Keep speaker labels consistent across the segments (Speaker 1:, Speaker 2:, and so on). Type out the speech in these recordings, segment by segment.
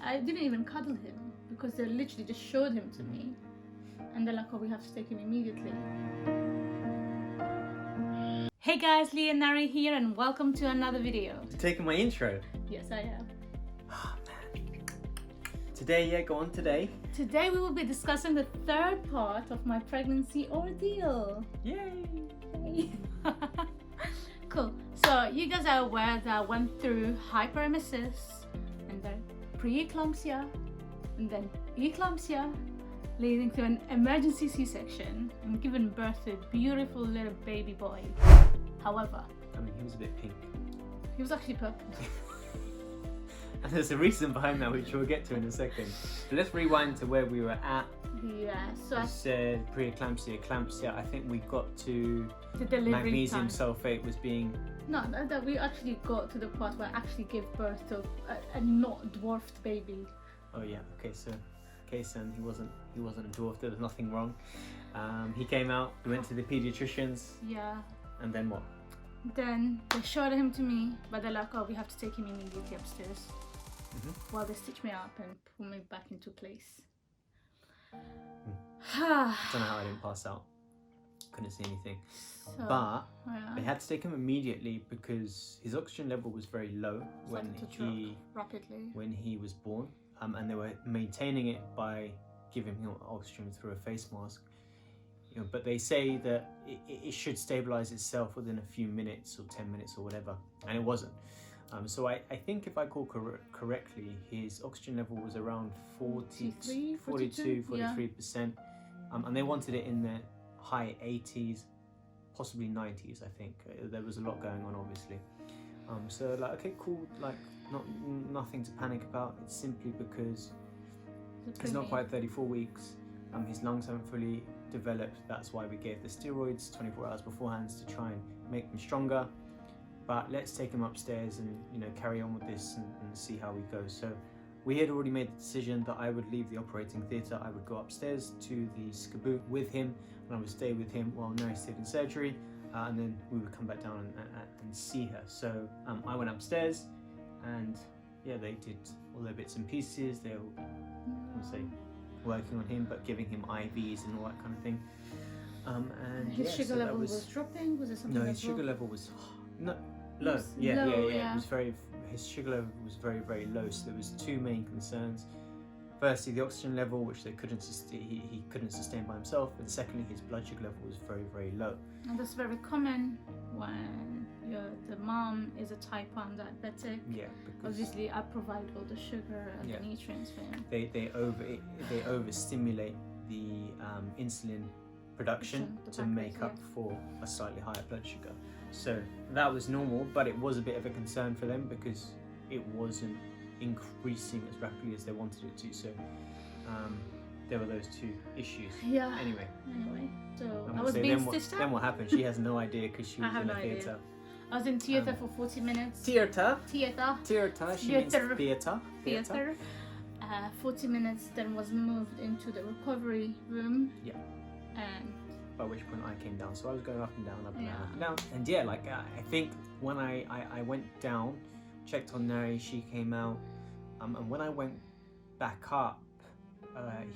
Speaker 1: I didn't even cuddle him because they literally just showed him to me, and they're like, oh, we have to take him immediately. Hey guys, leighandnari here, and welcome to another video.
Speaker 2: You taking my intro?
Speaker 1: Yes, I am.
Speaker 2: Oh man. Today,
Speaker 1: Today we will be discussing the third part of my pregnancy ordeal.
Speaker 2: Yay!
Speaker 1: Yay. Cool. So you guys are aware that I went through hyperemesis, and then preeclampsia, and then eclampsia, leading to an emergency C-section and giving birth to a beautiful little baby boy. However,
Speaker 2: I mean, he was a bit pink.
Speaker 1: he was actually purple.
Speaker 2: And there's a reason behind that, which we'll get to in a second. So let's rewind to where we were at.
Speaker 1: Yeah, so
Speaker 2: You said preeclampsia, eclampsia. I think we got to
Speaker 1: the delivery
Speaker 2: magnesium
Speaker 1: time.
Speaker 2: sulfate was being...
Speaker 1: No, that we actually got to the part where I actually gave birth to a not dwarfed baby.
Speaker 2: Oh yeah, okay, so son, he wasn't a dwarf, there was nothing wrong. He came out, we went to the pediatricians.
Speaker 1: Yeah.
Speaker 2: And then what?
Speaker 1: Then they showed him to me, but they're like, oh, we have to take him immediately upstairs. While they stitch me up and pull me back into place.
Speaker 2: I don't know how I didn't pass out. Couldn't see anything.
Speaker 1: So,
Speaker 2: But
Speaker 1: yeah.
Speaker 2: they had to take him immediately because his oxygen level was very low when he was born, and they were maintaining it by giving him oxygen through a face mask. You know, but they say that it should stabilize itself within a few minutes or 10 minutes or whatever, and it wasn't. So I think if I call correctly, his oxygen level was around 42, 43%, and they wanted it in the high 80s, possibly 90s. I think there was a lot going on, obviously. So like, okay, cool, like nothing to panic about. It's simply because he's not quite 34 weeks. His lungs haven't fully developed. That's why we gave the steroids 24 hours beforehand to try and make them stronger. But let's take him upstairs and, you know, carry on with this and see how we go. So we had already made the decision that I would leave the operating theatre. I would go upstairs to the SCBU with him, and I would stay with him while Nari stayed in surgery, and then we would come back down and see her. So I went upstairs, and yeah, they did all their bits and pieces. They were, working on him, but giving him IVs and all that kind of thing. And
Speaker 1: his sugar level was dropping. Was it something?
Speaker 2: No, his sugar level was low. Yeah. It was his sugar level was very, very low. So there was two main concerns. Firstly, the oxygen level, which they couldn't he couldn't sustain by himself, and secondly, his blood sugar level was very, very low. And
Speaker 1: that's very common when the mom is a type 1 diabetic.
Speaker 2: Yeah, because
Speaker 1: obviously I provide all the sugar and the nutrients for him.
Speaker 2: They overstimulate the insulin production to make up for a slightly higher blood sugar. So that was normal, but it was a bit of a concern for them because it wasn't increasing as rapidly as they wanted it to. So there were those two issues.
Speaker 1: Yeah.
Speaker 2: Anyway,
Speaker 1: so I was being stitched up.
Speaker 2: Then what happened? She has no idea because she was in the theatre.
Speaker 1: I was in theatre for 40 minutes.
Speaker 2: Theatre.
Speaker 1: She means theatre. 40 minutes, then was moved into the recovery room.
Speaker 2: Yeah.
Speaker 1: And
Speaker 2: by which point I came down. So I was going up and down, up and down, up and down. And yeah, like I think when I went down, checked on Nari, she came out, and when I went back up,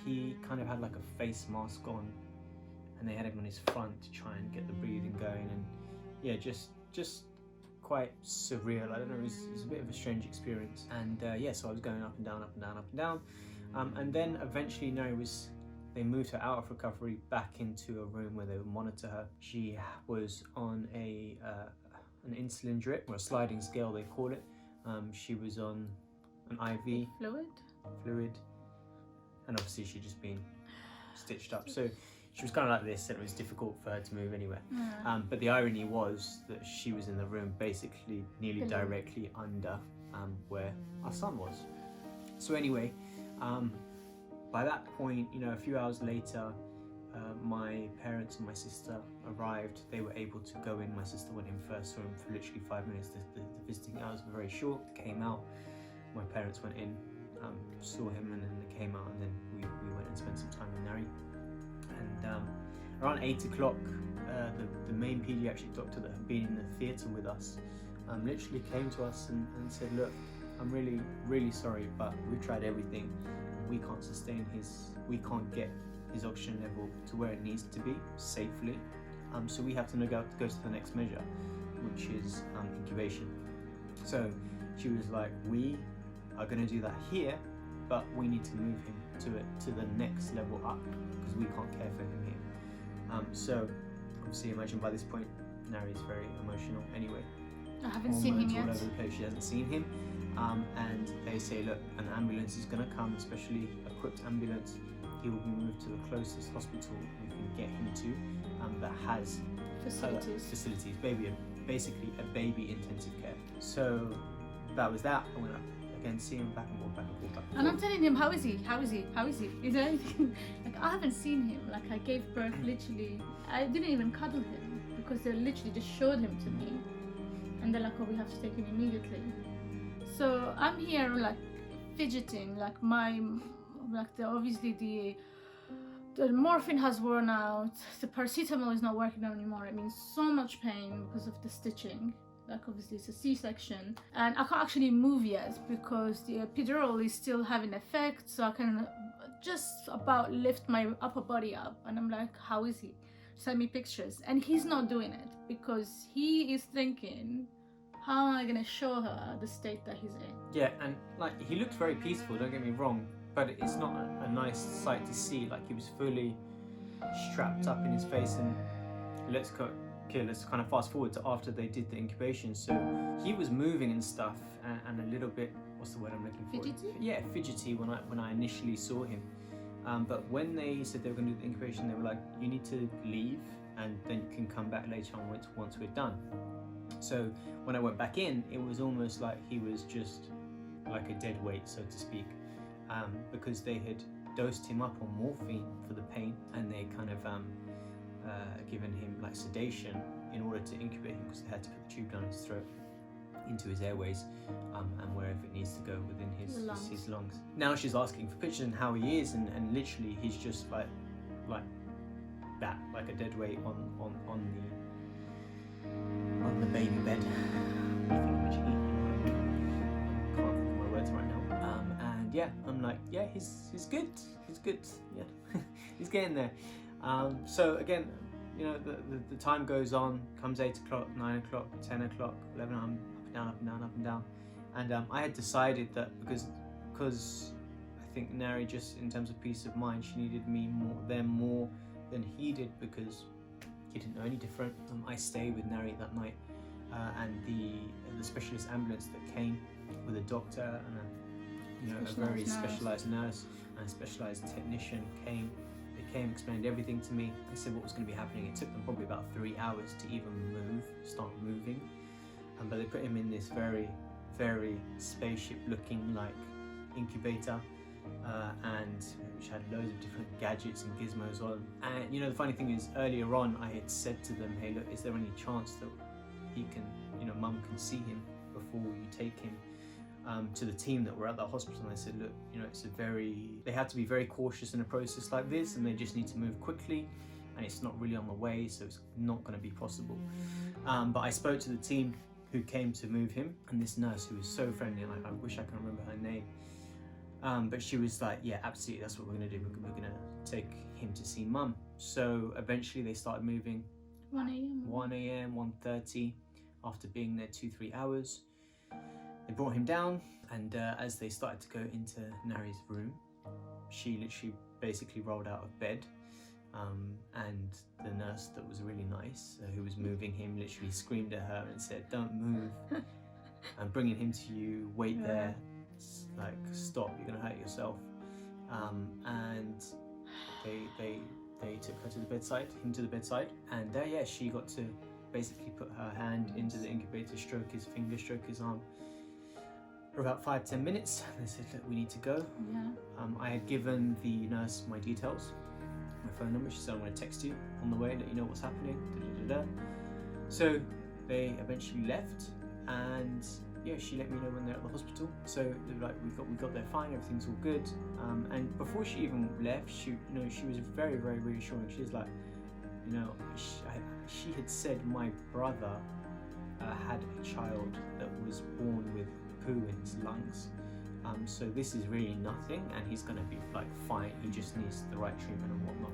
Speaker 2: he kind of had like a face mask on, and they had him on his front to try and get the breathing going, and yeah, just quite surreal. I don't know, it was a bit of a strange experience. And yeah, so I was going up and down, up and down, up and down, and then eventually they moved her out of recovery back into a room where they would monitor her. She was on an insulin drip, or a sliding scale they call it. She was on an IV fluid, and obviously she'd just been stitched up. So she was kind of like this, and it was difficult for her to move anywhere. But the irony was that she was in the room basically nearly directly under where our son was. So anyway, by that point, you know, a few hours later, my parents and my sister arrived. They were able to go in. My sister went in first, saw him for literally 5 minutes. The visiting hours were very short. They came out. My parents went in, saw him, and then they came out, and then we went and spent some time with Nari. And around 8 o'clock, the main pediatric doctor that had been in the theatre with us literally came to us and said, look, I'm really, really sorry, but we've tried everything. We can't get his oxygen level to where it needs to be safely. So we have to go to the next measure, which is incubation. So she was like, we are going to do that here, but we need to move him to the next level up because we can't care for him here. So obviously, imagine by this point, Nari is very emotional anyway.
Speaker 1: I haven't seen him yet.
Speaker 2: All over the place. She hasn't seen him. And they say, look, an ambulance is going to come, especially equipped ambulance. He will be moved to the closest hospital we can get him to that has facilities, basically a baby intensive care. So that was that. I went up again, see him back and forth, back and forth, back and forth.
Speaker 1: And I'm telling him, how is he? How is he? How is he? Is there anything? Like, I haven't seen him. Like, I gave birth literally. I didn't even cuddle him because they literally just showed him to me. And they're like, oh, we have to take him immediately. So I'm here like fidgeting, like obviously the morphine has worn out, the paracetamol is not working anymore. It means so much pain because of the stitching. Like obviously it's a C-section, and I can't actually move yet because the epidural is still having effect. So I can just about lift my upper body up, and I'm like, how is he? Send me pictures, and he's not doing it because he is thinking, how am I gonna show her the state that he's in?
Speaker 2: Yeah, and like he looked very peaceful, don't get me wrong, but it's not a nice sight to see. Like he was fully strapped up in his face, and let's kind of fast forward to after they did the incubation. So he was moving and stuff, and a little bit, what's the word I'm looking for?
Speaker 1: Fidgety?
Speaker 2: Yeah, fidgety when I initially saw him. But when they said they were going to do the incubation, they were like, you need to leave, and then you can come back later on once we're done. So when I went back in, it was almost like he was just like a dead weight, so to speak, because they had dosed him up on morphine for the pain, and they kind of given him like sedation in order to incubate him because they had to put the tube down his throat into his airways and wherever it needs to go within his lungs. Now she's asking for pictures and how he is, and literally he's just like that, like a dead weight on the baby bed. I can't think of my words right now. And yeah, I'm like, yeah, he's good. Yeah, he's getting there. So again, you know, the time goes on, comes 8 o'clock, 9 o'clock, 10 o'clock, 11, I'm up and down. And I had decided that because I think Nari, just in terms of peace of mind, she needed me more than he did, because he didn't know any different. I stayed with Nari that night, and the specialist ambulance that came with a doctor and a very specialized nurse and a specialized technician came. They came, explained everything to me. They said what was going to be happening. It took them probably about 3 hours to even start moving. But they put him in this very, very spaceship-looking like incubator, and which had loads of different gadgets and gizmos on. And you know, the funny thing is, earlier on, I had said to them, "Hey, look, is there any chance that he can, Mum can see him before you take him?" To the team that were at the hospital, and I said, look, they have to be very cautious in a process like this, and they just need to move quickly, and it's not really on the way, so it's not going to be possible. But I spoke to the team who came to move him, and this nurse who was so friendly, and I wish I could remember her name, but she was like, yeah, absolutely, that's what we're going to do. We're going to take him to see Mum. So eventually they started moving.
Speaker 1: 1 a.m.
Speaker 2: 1:30, after being there 2-3 hours. They brought him down, and as they started to go into Nari's room, she literally basically rolled out of bed, and the nurse that was really nice, who was moving him, literally screamed at her and said, "Don't move, I'm bringing him to you, wait there, like stop, you're gonna hurt yourself." And they took her to the bedside, and yeah, she got to basically put her hand into the incubator, stroke his finger, stroke his arm, for about 5-10 minutes. They said, look, we need to go.
Speaker 1: Yeah.
Speaker 2: I had given the nurse my details, my phone number. She said, I'm going to text you on the way, let you know what's happening. So they eventually left, and yeah, she let me know when they're at the hospital. So they were like, we got there fine, everything's all good. And before she even left, she was very, very reassuring. She was like, she had said my brother had a child that was born with poo in his lungs. So this is really nothing, and he's gonna be like fine. He just needs the right treatment and whatnot.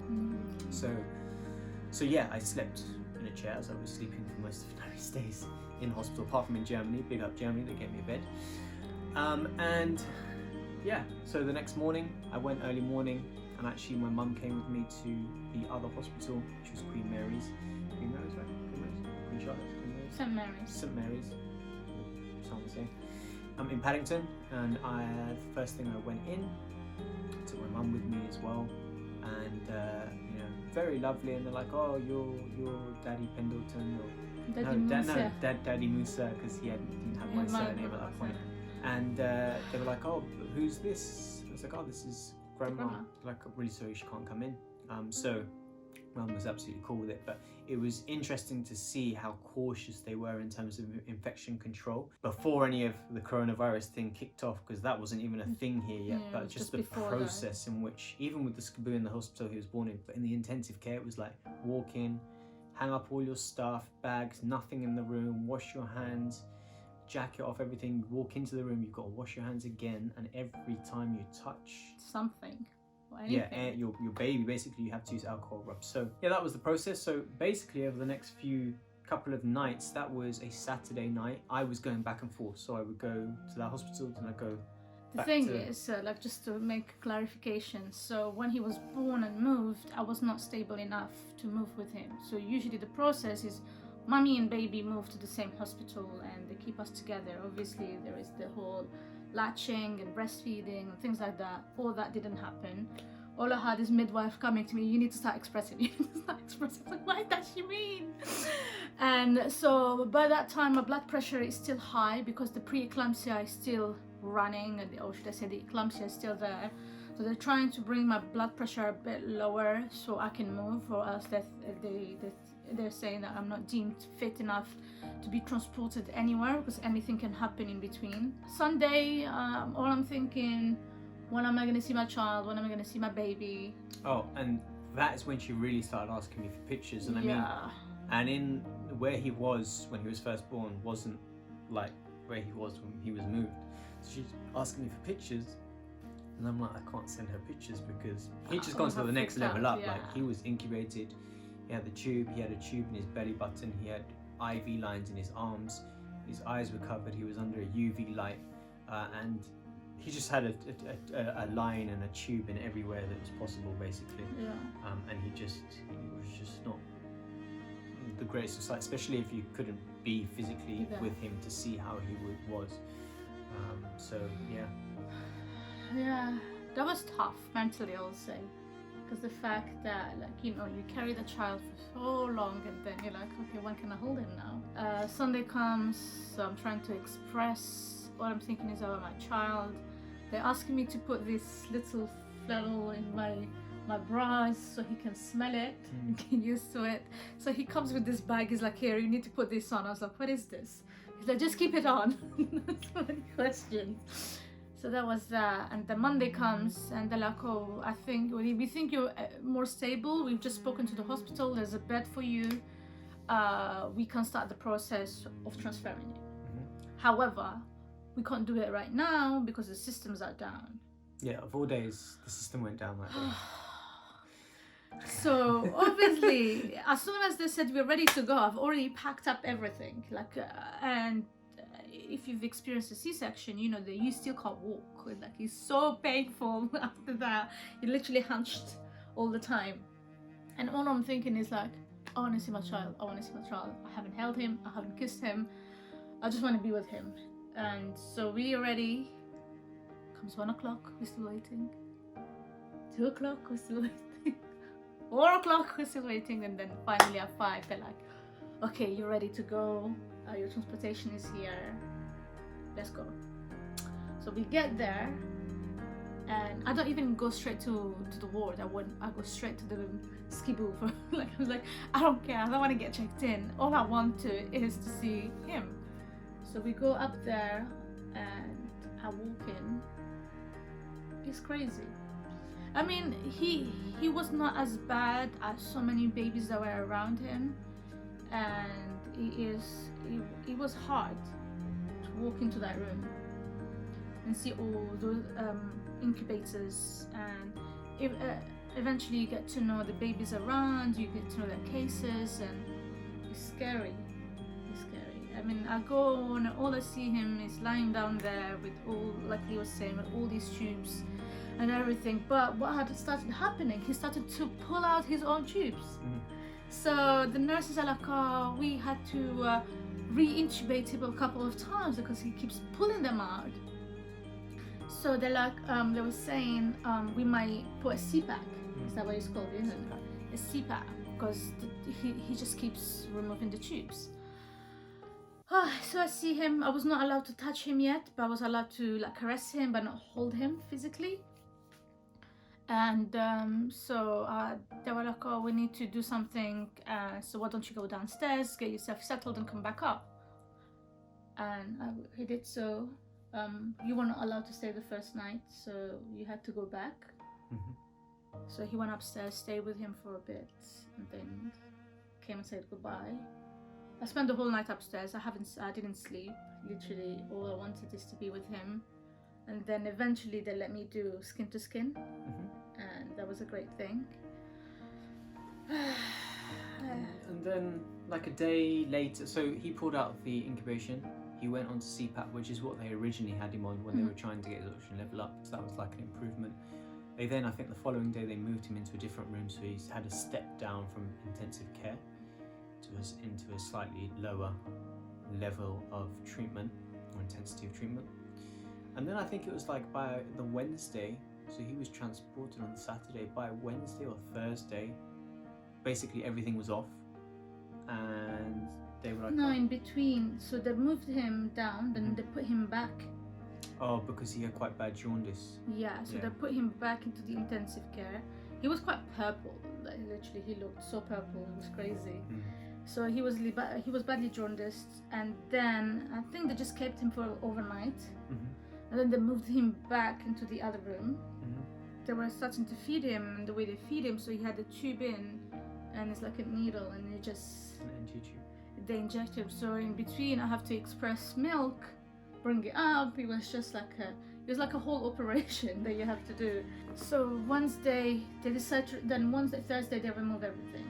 Speaker 2: So yeah, I slept in a chair as I was sleeping for most of Nari's stays in hospital, apart from in Germany. Big up Germany, they gave me a bed. And yeah, so the next morning I went early morning, and actually my mum came with me to the other hospital, which was Queen Mary's. Queen Mary's, right? Queen Mary's? Queen Charlotte's? Queen Mary's?
Speaker 1: St. Mary's.
Speaker 2: St. Mary's. Someone say. In Paddington, and the first thing I went in, took my mum with me as well, and you know, very lovely. And they're like, "Oh, you're Daddy Pendleton," or Daddy Musa, because he didn't have my surname at that point. And they were like, "Oh, who's this?" I was like, "Oh, this is Grandma." Like, I'm really sorry she can't come in. So Mum was absolutely cool with it, but it was interesting to see how cautious they were in terms of infection control before any of the coronavirus thing kicked off, because that wasn't even a thing here yet. But just the process in which, even with the Skaboo in the hospital he was born in, but in the intensive care, it was like walk in, hang up all your stuff, bags, nothing in the room, wash your hands, jacket off everything, walk into the room, you've got to wash your hands again, and every time you touch
Speaker 1: something,
Speaker 2: your baby, basically you have to use alcohol rubs. So yeah, that was the process. So basically over the next couple of nights, that was a Saturday night, I was going back and forth. So I would go to that hospital, then I'd go
Speaker 1: the thing is, like, just to make clarification, so when he was born and moved, I was not stable enough to move with him. So usually the process is mommy and baby move to the same hospital and they keep us together. Obviously there is the whole latching and breastfeeding and things like that. All that didn't happen. All I had is midwife coming to me, "You need to start expressing." You need to start expressing. Like, what does she mean? And so by that time my blood pressure is still high because the preeclampsia is still running, or should I say the eclampsia is still there. So they're trying to bring my blood pressure a bit lower so I can move, or else they're saying that I'm not deemed fit enough to be transported anywhere, because anything can happen in between. Sunday, all I'm thinking, when am I going to see my child? When am I going to see my baby?
Speaker 2: Oh, and that is when she really started asking me for pictures. And I mean, and in where he was when he was first born wasn't like where he was when he was moved. So she's asking me for pictures, and I'm like, I can't send her pictures because he'd just gone to the next level up. Like, he was incubated, he had the tube, he had a tube in his belly button, he had IV lines in his arms, his eyes were covered, he was under a UV light, and he just had a line and a tube in everywhere that was possible, basically. And he was just not the greatest of sight, especially if you couldn't be physically with him to see how he was. So yeah,
Speaker 1: that was tough mentally, I'll say, because the fact that, like, you know, you carry the child for so long and then you're like, okay, when can I hold him now? Sunday comes, so I'm trying to express what I'm thinking is about my child. They're asking me to put this little flannel in my bras so he can smell it and get used to it. So he comes with this bag, he's like, here, you need to put this on. I was like, what is this? He's like, just keep it on. So many questions. So that was that. And the Monday comes and they're like, oh, we think you're more stable. We've just spoken to the hospital. There's a bed for you. We can start the process of transferring you. However, we can't do it right now because the systems are down.
Speaker 2: Yeah, of all days, the system went down that day.
Speaker 1: So obviously, as soon as they said we're ready to go, I've already packed up everything. And if you've experienced a C-section, you know that you still can't walk. Like, it's so painful after that. You're literally hunched all the time. And all I'm thinking is like, I want to see my child. I want to see my child. I haven't held him. I haven't kissed him. I just want to be with him. And so we are ready. Comes 1 o'clock, we're still waiting. 2 o'clock, we're still waiting. 4 o'clock, we're still waiting. And then finally at 5, they're like, okay, you're ready to go. Your transportation is here. Let's go. So we get there, and I don't even go straight to the ward. I go straight to the skiboo. I was like, I don't care. I don't want to get checked in. All I want is to see him. So we go up there, and I walk in. It's crazy. I mean, he was not as bad as so many babies that were around him, and it was hard to walk into that room. and see all those incubators, and eventually you get to know the babies around, you get to know their cases, and it's scary. It's scary. I mean, I go and all I see him is lying down there with all, like he was saying, with all these tubes and everything. But what had started happening, he started to pull out his own tubes. So the nurses are like, oh, we had to re-intubate him a couple of times because he keeps pulling them out. So they're like, they were saying, we might put a CPAP. Is that what it's called, isn't it? A CPAP, because he just keeps removing the tubes. So I see him. I was not allowed to touch him yet, but I was allowed to like caress him but not hold him physically. And so they were like, oh, we need to do something, so why don't you go downstairs, get yourself settled and come back up. And he did so. You were not allowed to stay the first night, so you had to go back. So he went upstairs, stayed with him for a bit, and then came and said goodbye. I spent the whole night upstairs. I didn't sleep. Literally, all I wanted is to be with him. And then eventually they let me do skin to skin, and that was a great thing.
Speaker 2: And then, like a day later, so he pulled out of the incubation. He went on to CPAP, which is what they originally had him on when they were trying to get his oxygen level up. So that was like an improvement. They then, I think the following day, they moved him into a different room. So he's had a step down from intensive care into a slightly lower level of treatment or intensity of treatment. And then I think it was like by the Wednesday, so he was transported on Saturday. By Wednesday or Thursday, basically everything was off, and they were like,
Speaker 1: no, in between. So they moved him down, then they put him back.
Speaker 2: Oh, because he had quite bad jaundice.
Speaker 1: Yeah, so they put him back into the intensive care. He was quite purple. Like, literally, he looked so purple. It was crazy. So he was badly jaundiced, and then I think they just kept him for overnight. And then they moved him back into the other room. They were starting to feed him, and the way they feed him, so he had a tube in, and it's like a needle, and it just they inject him. So in between, I have to express milk, bring it up. It was just like a whole operation that you have to do. So Wednesday they decided. Then Wednesday, Thursday they remove everything,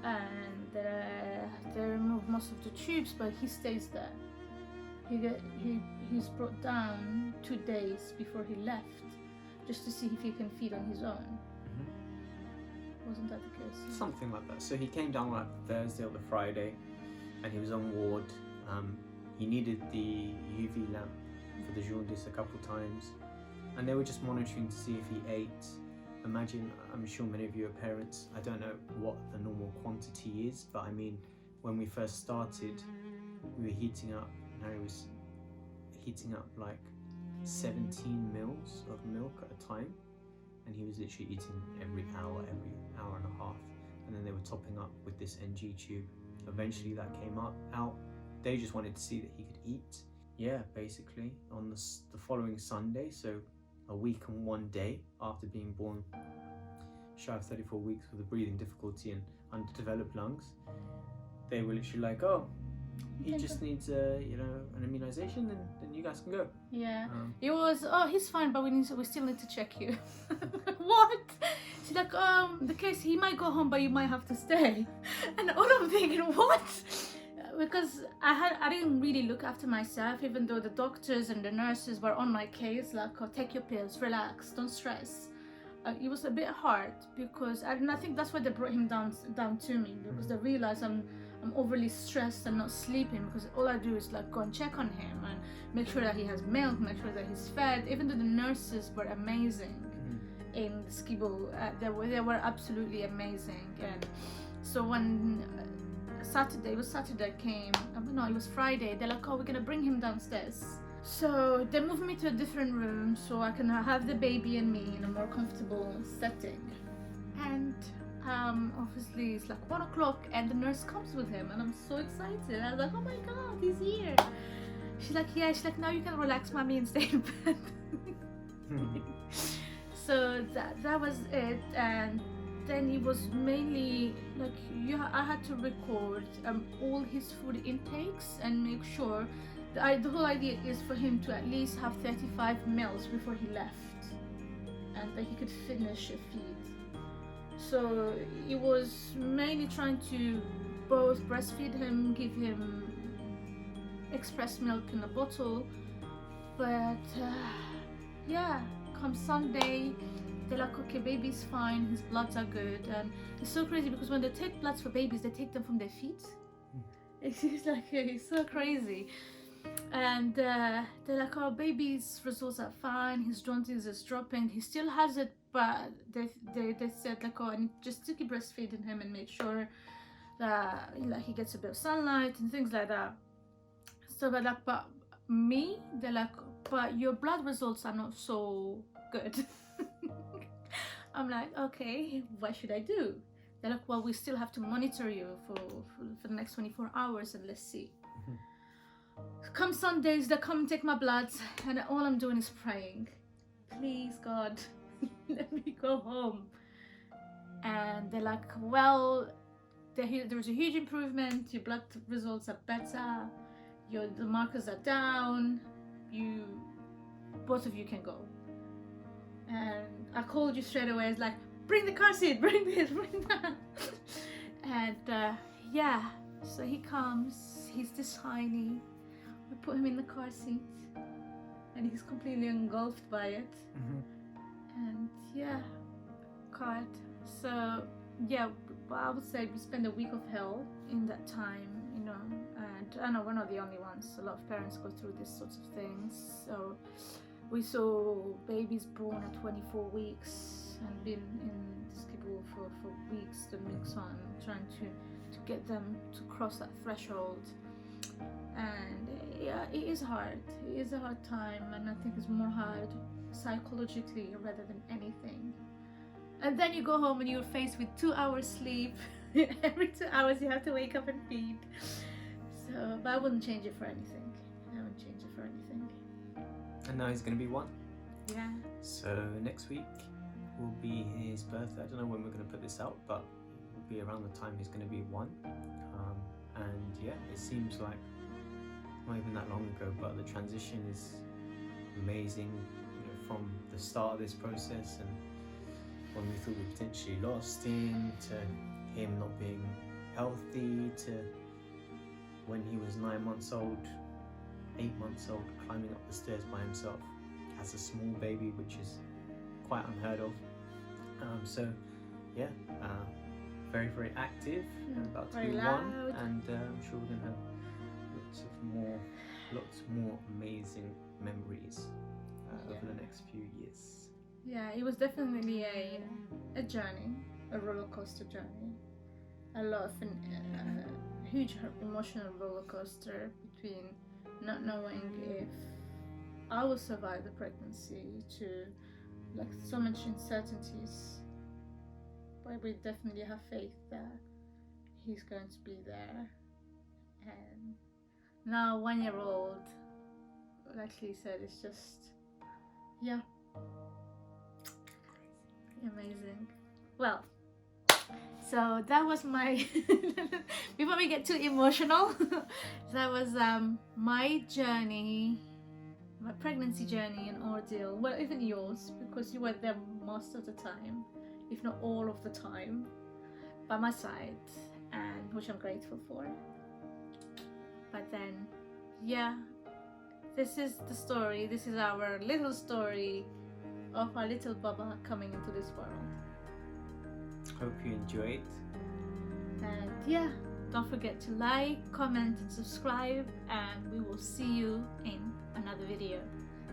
Speaker 1: and they remove most of the tubes, but he stays there. He's brought down 2 days before he left, just to see if he can feed on his own. Wasn't that the case?
Speaker 2: Something like that. So he came down like Thursday or the Friday, and he was on ward. He needed the UV lamp for the jaundice a couple times, and they were just monitoring to see if he ate. I'm sure many of you are parents. I don't know what the normal quantity is, but I mean, when we first started, we were heating up. Nari was heating up like 17 mils of milk at a time, and he was literally eating every hour and a half, and then they were topping up with this NG tube. Eventually that came out. They just wanted to see that he could eat. Yeah, basically on the following Sunday, so a week and 1 day after being born, shy of 34 weeks with a breathing difficulty and underdeveloped lungs, they were literally like, oh, he just needs an immunization, then you guys can go.
Speaker 1: Yeah. It was, oh, he's fine, but we still need to check you. What? She's like, the case, he might go home, but you might have to stay. And all I'm thinking, what? Because I didn't really look after myself, even though the doctors and the nurses were on my case, like, oh, take your pills, relax, don't stress. It was a bit hard because, and I think that's why they brought him down to me, because they realized I'm overly stressed and not sleeping, because all I do is like go and check on him and make sure that he has milk, make sure that he's fed. Even though the nurses were amazing in the Skibo, they were absolutely amazing. And so when it was Friday, they're like, oh, we're gonna bring him downstairs. So they moved me to a different room so I can have the baby and me in a more comfortable setting. And obviously it's like 1 o'clock and the nurse comes with him, and I'm so excited. I was like, oh my god, he's here. She's like, yeah. She's like, now you can relax, mommy, and stay in bed. So that was it. And then it was mainly like I had to record all his food intakes and make sure the whole idea is for him to at least have 35 mils before he left, and that he could finish a feed. So it was mainly trying to both breastfeed him, give him express milk in a bottle, but yeah, come Sunday, they're like, okay, baby's fine, his bloods are good. And it's so crazy because when they take bloods for babies, they take them from their feet. It's like, it's so crazy. And they're like, oh, baby's results are fine, his jaundice is dropping, he still has it, but they said like, oh, I need just to keep breastfeeding him and make sure that he gets a bit of sunlight and things like that. So they're like, but me, they're like, but your blood results are not so good. I'm like, okay, what should I do? They're like, well, we still have to monitor you for the next 24 hours and let's see. Come Sundays, they come and take my blood, and all I'm doing is praying. Please, God, let me go home. And they're like, well, there's a huge improvement. Your blood results are better. The markers are down. Both of you can go. And I called you straight away. It's like, bring the car seat, bring this, bring that. And yeah, so he comes. He's this tiny. We put him in the car seat, and he's completely engulfed by it. And yeah, God. So yeah, I would say we spent a week of hell in that time, you know. And I know we're not the only ones. A lot of parents go through these sorts of things. So we saw babies born at 24 weeks and been in this kibble for weeks, the milk's on, trying to get them to cross that threshold. And yeah, it is hard. It is a hard time, and I think it's more hard psychologically rather than anything. And then you go home and you're faced with 2 hours sleep. Every 2 hours you have to wake up and feed. So, but I wouldn't change it for anything. I wouldn't change it for anything.
Speaker 2: And now he's going to be 1.
Speaker 1: Yeah.
Speaker 2: So next week will be his birthday. I don't know when we're going to put this out, but it will be around the time he's going to be 1. And yeah, it seems like not even that long ago, but the transition is amazing, you know, from the start of this process and when we thought we potentially lost him, to him not being healthy, to when he was 9 months old, 8 months old, climbing up the stairs by himself as a small baby, which is quite unheard of. So yeah, very, very active, and about to be 1, and I'm sure we're gonna have lots more amazing memories over the next few years.
Speaker 1: Yeah, it was definitely a journey, a roller coaster journey. A lot of a huge emotional roller coaster between not knowing if I will survive the pregnancy to like so much uncertainties. But we definitely have faith that he's going to be there. And now 1-year-old, like she said, it's just, yeah, amazing. Well, so that was my before we get too emotional, that was my journey, my pregnancy journey and ordeal. Well, even yours, because you were there most of the time, if not all of the time, by my side, and which I'm grateful for. But then, yeah, this is the story. This is our little story of our little Baba coming into this world.
Speaker 2: Hope you enjoyed.
Speaker 1: And yeah, don't forget to like, comment and subscribe, and we will see you in another video.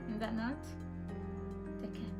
Speaker 1: In that note, take care.